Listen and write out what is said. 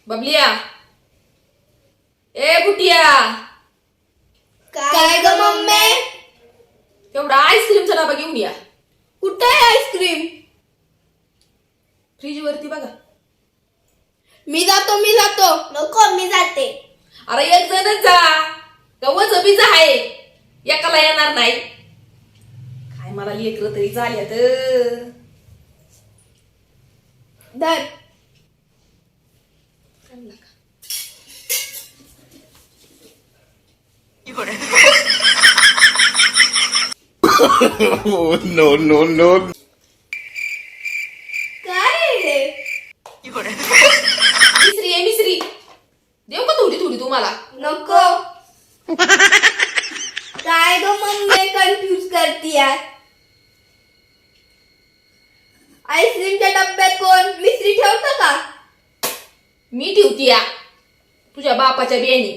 बबलिया, ए बुटिया, काय ग मम्मी? तेवढा आईस्क्रीमचा डबा घेऊन या. कुठे आहे आईस्क्रीम? फ्रीज वरती बघा. मी जातो. नको मी जाते. अरे एक जणच जा, गवच बीज आहे, एकाला येणार नाही. काय मला लेकरं तरी झाल्यात. धर. Oh, no. काय रे? मिसरी देऊ का थोडी थोडी तुम्हाला? नको. काय ग मम्मी कन्फ्यूज करती यार. आईस्क्रीमच्या डब्यात कोण मिसरी ठेवतं का? मी ठेवती या तुझ्या बापाच्या बियाणी.